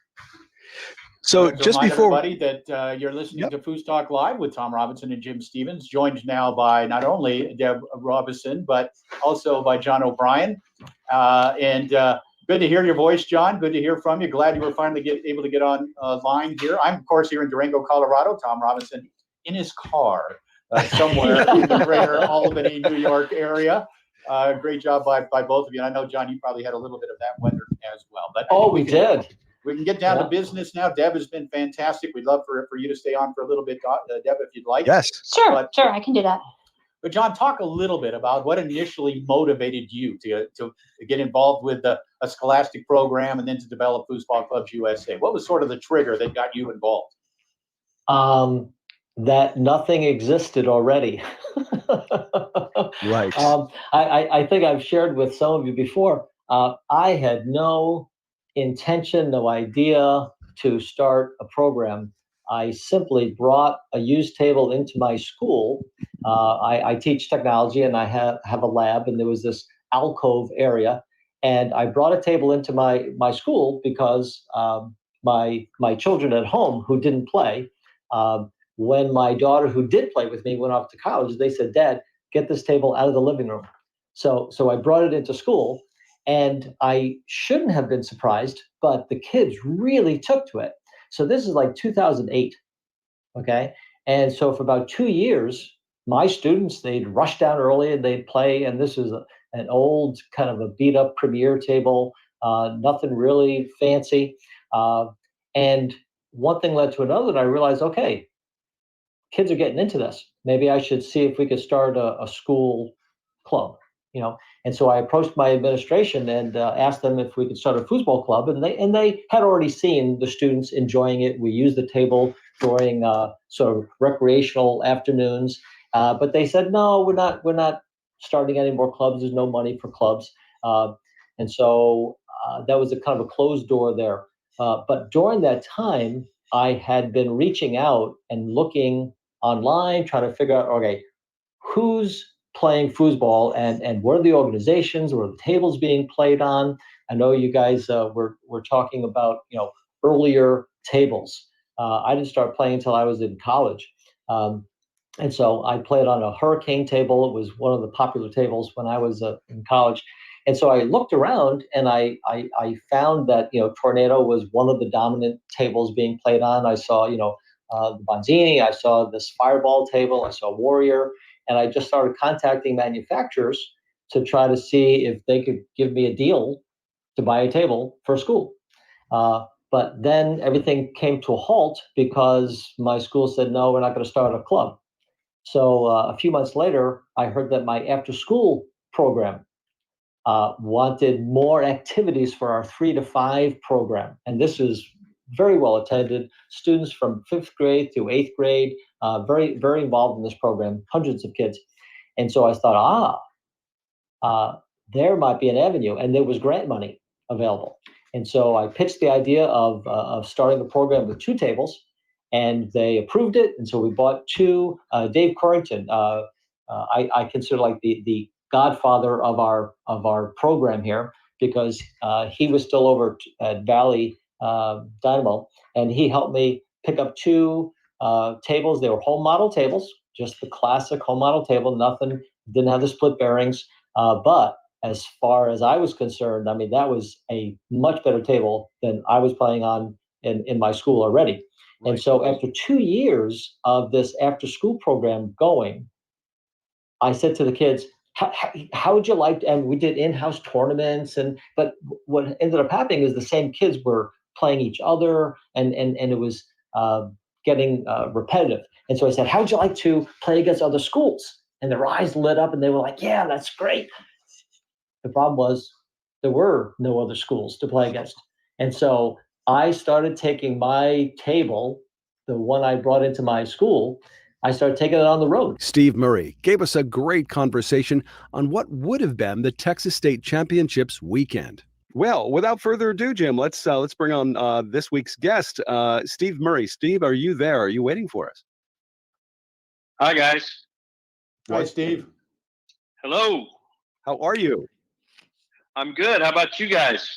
E: So just before
F: everybody that you're listening to FoosTalk Live with Tom Robinson and Jim Stevens, joined now by not only Deb Robinson but also by John O'Brien. Good to hear your voice, John. Good to hear from you. Glad you were finally able to get online here. I'm of course here in Durango, Colorado. Tom Robinson in his car somewhere in the greater Albany, New York area. Great job by both of you. And I know, John, you probably had a little bit of that weather as well. But
O: we did.
F: We can get down to business now. Deb has been fantastic. We'd love for you to stay on for a little bit, Deb, if you'd like.
E: Yes.
N: Sure, I can do that.
F: But John, talk a little bit about what initially motivated you to get involved with a scholastic program and then to develop Foosball Clubs USA. What was sort of the trigger that got you involved?
O: That nothing existed already.
E: Right.
O: I think I've shared with some of you before. I had no intention, no idea to start a program. I simply brought a used table into my school. I teach technology, and I have a lab, and there was this alcove area, and I brought a table into my school because my children at home who didn't play, when my daughter who did play with me went off to college, they said, "Dad, get this table out of the living room." So I brought it into school. And I shouldn't have been surprised, but the kids really took to it. So this is like 2008, okay? And so for about 2 years, my students, they'd rush down early and they'd play. And this is an old kind of a beat up Premier table, nothing really fancy. And one thing led to another, and I realized, okay, kids are getting into this. Maybe I should see if we could start a school club. And so I approached my administration and asked them if we could start a foosball club, and they had already seen the students enjoying it. We used the table during sort of recreational afternoons, but they said, "No, we're not starting any more clubs. There's no money for clubs," and so that was a kind of a closed door there. But during that time, I had been reaching out and looking online, trying to figure out, okay, who's playing foosball and what are the organizations, what are the tables being played on. I know you guys were talking about earlier tables. I didn't start playing until I was in college, and so I played on a hurricane table. It was one of the popular tables when I was in college. And so I looked around and I found that Tornado was one of the dominant tables being played on. I saw the Bonzini, I saw this Fireball table, I saw Warrior. And I just started contacting manufacturers to try to see if they could give me a deal to buy a table for school. But then everything came to a halt because my school said, "No, we're not going to start a club." So a few months later, I heard that my after-school program wanted more activities for our 3 to 5 program. And this is very well attended. Students from 5th grade to 8th grade, very, very involved in this program, hundreds of kids. And so I thought, there might be an avenue, and there was grant money available. And so I pitched the idea of starting a program with 2 tables, and they approved it. And so we bought 2. Dave Corrington, I consider like the godfather of our program here, because he was still over at Valley Dynamo, and he helped me pick up 2 tables. They were home model tables, just the classic home model table. Nothing, didn't have the split bearings. But as far as I was concerned, I mean, that was a much better table than I was playing on in my school already. And so after 2 years of this after school program going, I said to the kids, how would you like, and we did in-house tournaments, but what ended up happening is the same kids were playing each other, and it was getting repetitive. And so I said, how would you like to play against other schools? And their eyes lit up and they were like, yeah, that's great. The problem was there were no other schools to play against. And so I started taking my table, the one I brought into my school, I started taking it on the road.
A: Steve Murray gave us a great conversation on what would have been the Texas State Championships weekend.
E: Well, without further ado, Jim, let's bring on this week's guest, Steve Murray. Steve, are you there? Are you waiting for us?
P: Hi, guys.
F: Hi, Steve.
P: Hello.
E: How are you?
P: I'm good. How about you guys?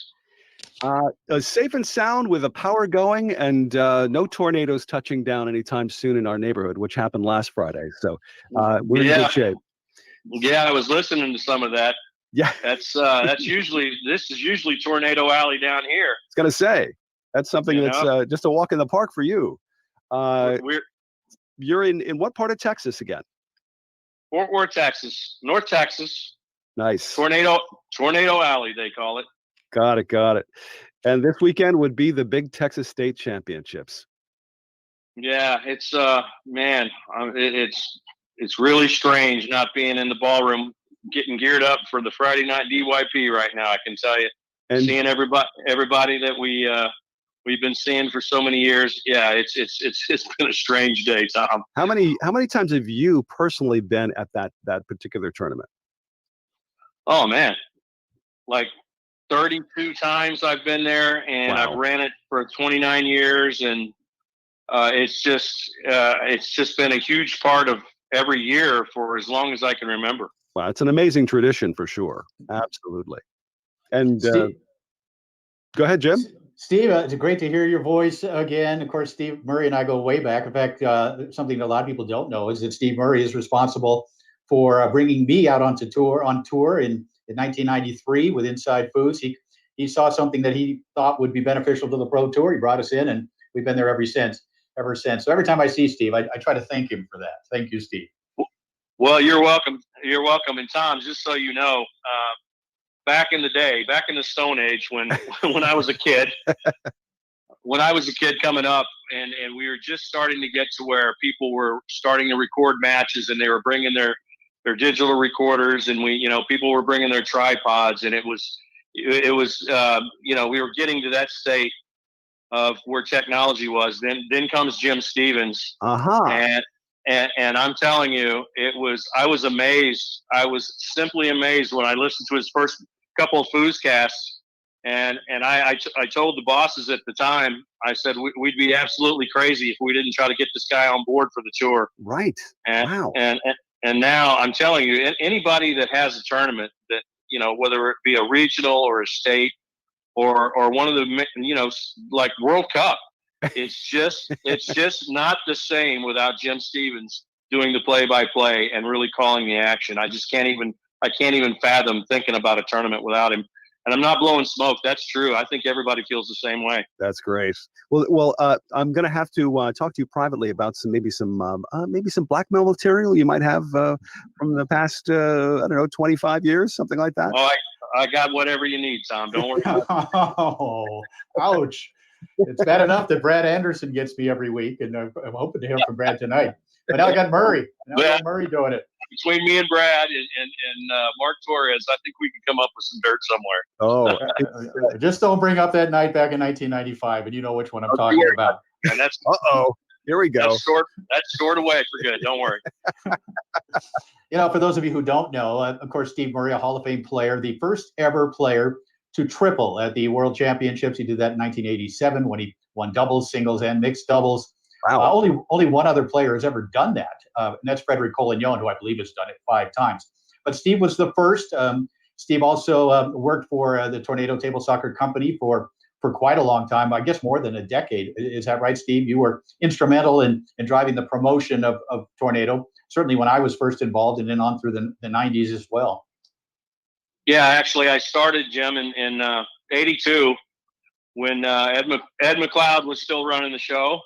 E: Safe and sound with the power going and no tornadoes touching down anytime soon in our neighborhood, which happened last Friday. So we're in good shape.
P: Yeah, I was listening to some of that.
E: Yeah.
P: This is usually Tornado Alley down here.
E: I was going to say, that's something that's just a walk in the park for you. You're in what part of Texas again?
P: Fort Worth, Texas, North Texas.
E: Nice.
P: Tornado Alley, they call it.
E: Got it. And this weekend would be the big Texas State Championships.
P: Yeah, it's man, it's really strange not being in the ballroom, getting geared up for the Friday night DYP right now. I can tell you, and seeing everybody that we've been seeing for so many years. Yeah, it's been a strange day, Tom.
E: How many times have you personally been at that particular tournament?
P: Oh man, like 32 times I've been there, and wow. I've ran it for 29 years, and it's just been a huge part of every year for as long as I can remember.
E: Wow, it's an amazing tradition for sure. Absolutely. And go ahead, Jim.
F: Steve, it's great to hear your voice again. Of course, Steve Murray and I go way back. In fact, something that a lot of people don't know is that Steve Murray is responsible for bringing me out on tour in 1993 with Inside Foods. He saw something that he thought would be beneficial to the Pro Tour. He brought us in, and we've been there ever since. So every time I see Steve, I try to thank him for that. Thank you, Steve.
P: Well, you're welcome. You're welcome. And Tom, just so you know, back in the day, back in the Stone Age, when I was a kid, coming up, and we were just starting to get to where people were starting to record matches, and they were bringing their digital recorders, and people were bringing their tripods, and it was we were getting to that state of where technology was. Then comes Jim Stevens, and I'm telling you, I was amazed. I was simply amazed when I listened to his first couple of Fooscasts, and I told the bosses at the time, I said we'd be absolutely crazy if we didn't try to get this guy on board for the tour.
E: Right. Wow.
P: And now I'm telling you, anybody that has a tournament that, whether it be a regional or a state or one of the, like World Cup, it's just not the same without Jim Stevens doing the play-by-play and really calling the action. I can't even fathom thinking about a tournament without him. And I'm not blowing smoke. That's true. I think everybody feels the same way.
E: That's great. Well, I'm going to have to talk to you privately about maybe some blackmail material you might have from the past, 25 years, something like that.
P: Oh, I got whatever you need, Tom. Don't worry about it.
F: Oh, ouch. It's bad enough that Brad Anderson gets me every week, and I'm hoping to hear from Brad tonight. But now I got Murray. Murray doing it.
P: Between me and Brad and Mark Torres, I think we can come up with some dirt somewhere.
F: Oh, just don't bring up that night back in 1995, and you know which one I'm talking about.
P: And that's
E: here we go.
P: That's stored away for good. Don't worry.
F: For those of you who don't know, of course, Steve Murray, a Hall of Fame player, the first ever player to triple at the World Championships. He did that in 1987 when he won doubles, singles, and mixed doubles. Wow. Only one other player has ever done that, and that's Frederic Collignon, who I believe has done it 5 times. But Steve was the first. Steve also worked for the Tornado Table Soccer Company for for quite a long time, I guess more than a decade. Is that right, Steve? You were instrumental in driving the promotion of Tornado, certainly when I was first involved, and then on through the 90s as well.
P: Yeah, actually, I started, Jim, in '82 when Ed McLeod was still running the show.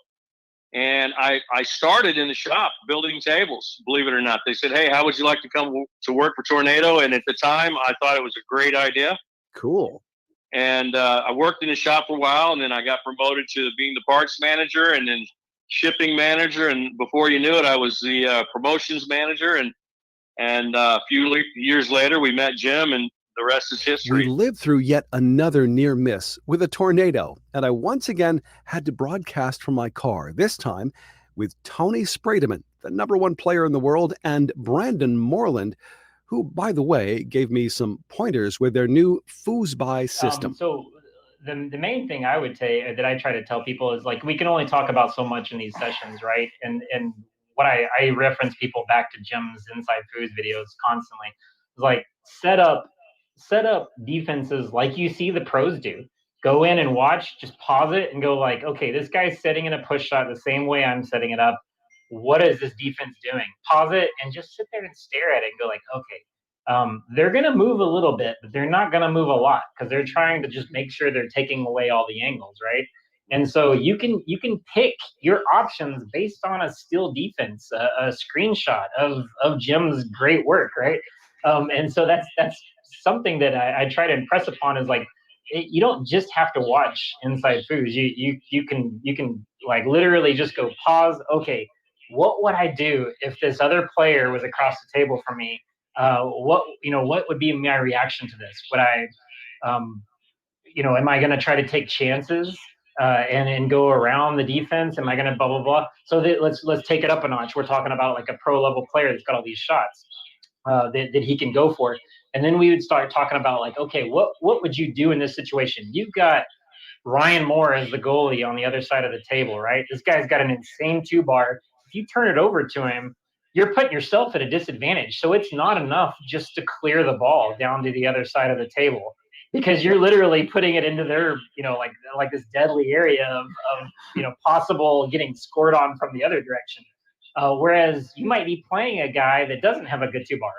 P: And I started in the shop building tables, believe it or not. They said, hey, how would you like to come to work for Tornado? And at the time, I thought it was a great idea.
A: Cool.
P: And I worked in the shop for a while, and then I got promoted to being the parts manager and then shipping manager. And before you knew it, I was the promotions manager. And a few years later, we met Jim, and the rest is history.
A: We lived through yet another near miss with a tornado, and I once again had to broadcast from my car, this time with Tony Sprademan, the #1 player in the world, and Brandon Moreland, who, by the way, gave me some pointers with their new Foosby system.
Q: So the main thing I would say that I try to tell people is, like, we can only talk about so much in these sessions, right? And what I reference people back to Jim's Inside Foos videos constantly is, like, set up defenses like you see the pros do. Go in and watch, just pause it and go like, okay, this guy's setting in a push shot the same way I'm setting it up. What is this defense doing? Pause it and just sit there and stare at it and go like, okay, they're going to move a little bit, but they're not going to move a lot because they're trying to just make sure they're taking away all the angles, right? And so you can pick your options based on a still defense, a screenshot of Jim's great work, right? And so that's something that I try to impress upon is, like, you don't just have to watch Inside Foos. You can like literally just go pause. Okay, what would I do if this other player was across the table from me? What would be my reaction to this? Would I, am I going to try to take chances and go around the defense? Am I going to blah blah blah? So let's take it up a notch. We're talking about like a pro level player that's got all these shots that he can go for. And then we would start talking about, like, okay, what would you do in this situation? You've got Ryan Moore as the goalie on the other side of the table, right? This guy's got an insane 2-bar. If you turn it over to him, you're putting yourself at a disadvantage. So it's not enough just to clear the ball down to the other side of the table, because you're literally putting it into their, like this deadly area of possible getting scored on from the other direction. Whereas you might be playing a guy that doesn't have a good 2-bar,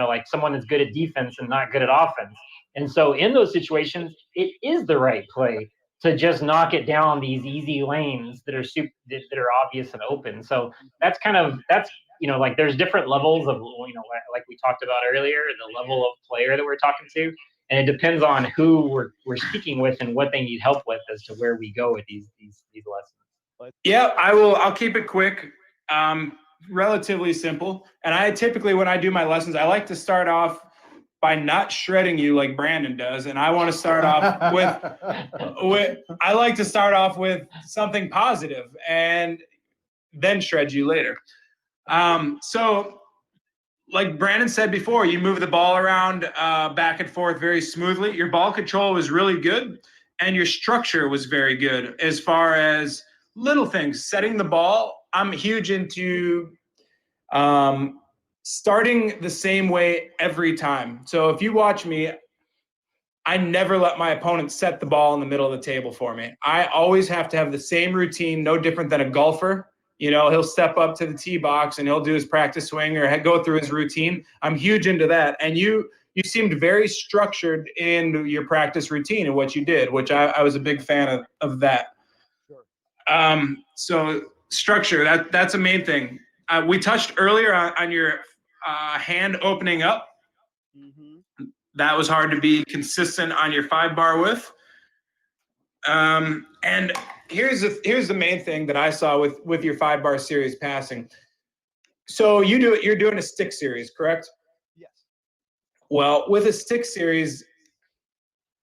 Q: like someone that's good at defense and not good at offense. And so in those situations, it is the right play to just knock it down these easy lanes that are obvious and open. So that's like there's different levels of, like we talked about earlier, the level of player that we're talking to. And it depends on who we're speaking with and what they need help with as to where we go with these lessons.
R: Yeah, I'll keep it quick, relatively simple. And I typically, when I do my lessons, I like to start off by not shredding you like Brandon does. And I want to start off I like to start off with something positive and then shred you later. So like Brandon said before, you move the ball around back and forth very smoothly. Your ball control was really good, and your structure was very good as far as little things. Setting the ball, I'm huge into starting the same way every time. So if you watch me, I never let my opponent set the ball in the middle of the table for me. I always have to have the same routine, no different than a golfer. He'll step up to the tee box and he'll do his practice swing or go through his routine. I'm huge into that. And you seemed very structured in your practice routine and what you did, which I was a big fan of that. Sure. So structure, that's a main thing. We touched earlier on your hand opening up. Mm-hmm. That was hard to be consistent on your 5-bar with. And here's the main thing that I saw with your 5-bar series passing. So you're doing a stick series, correct?
E: Yes.
R: Well, with a stick series,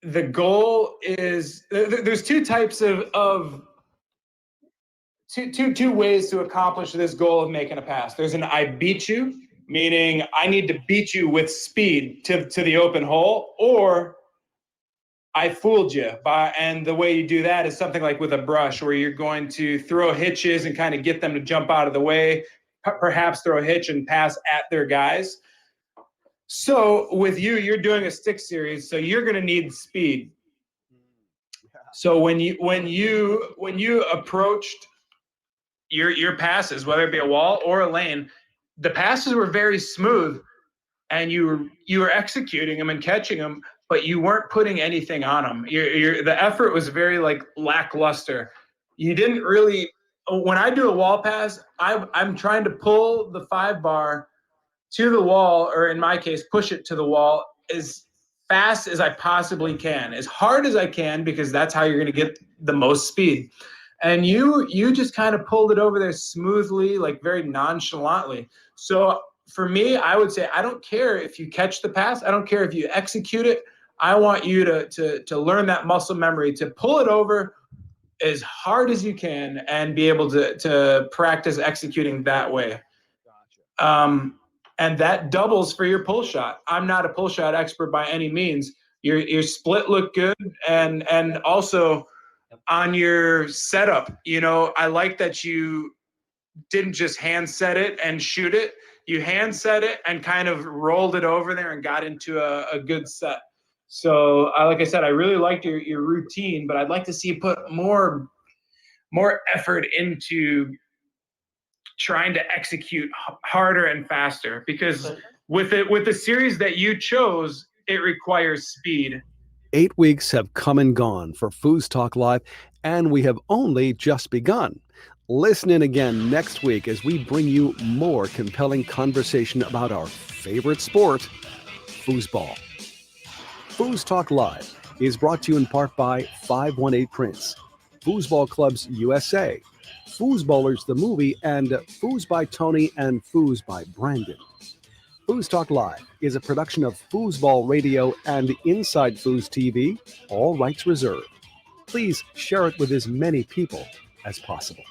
R: the goal is there's two types of two ways to accomplish this goal of making a pass. There's an I beat you, meaning I need to beat you with speed to the open hole, or I fooled you. And the way you do that is something like with a brush, where you're going to throw hitches and kind of get them to jump out of the way, perhaps throw a hitch and pass at their guys. So with you're doing a stick series, so you're going to need speed. So when you approached your passes, whether it be a wall or a lane, the passes were very smooth, and you were executing them and catching them, but you weren't putting anything on them. The effort was very like lackluster. You didn't really. When I do a wall pass, I'm trying to pull the 5 bar to the wall, or in my case, push it to the wall as fast as I possibly can, as hard as I can, because that's how you're going to get the most speed. And you just kind of pulled it over there smoothly, like very nonchalantly. So for me, I would say I don't care if you catch the pass. I don't care if you execute it. I want you to learn that muscle memory, to pull it over as hard as you can and be able to practice executing that way. And that doubles for your pull shot. I'm not a pull shot expert by any means. Your split looked good, and also on your setup, I like that you didn't just hand set it and shoot it. You hand set it and kind of rolled it over there and got into a good set. So, like I said, I really liked your routine, but I'd like to see you put more effort into trying to execute harder and faster, because with the series that you chose, it requires speed.
A: 8 weeks have come and gone for FoosTalk Live, and we have only just begun. Listen in again next week as we bring you more compelling conversation about our favorite sport, foosball. FoosTalk Live is brought to you in part by 518 Prince, Foosball Clubs USA, Foosballers the Movie, and Foos by Tony and Foos by Brandon. FoosTalk Live is a production of Foosball Radio and Inside Foos TV, all rights reserved. Please share it with as many people as possible.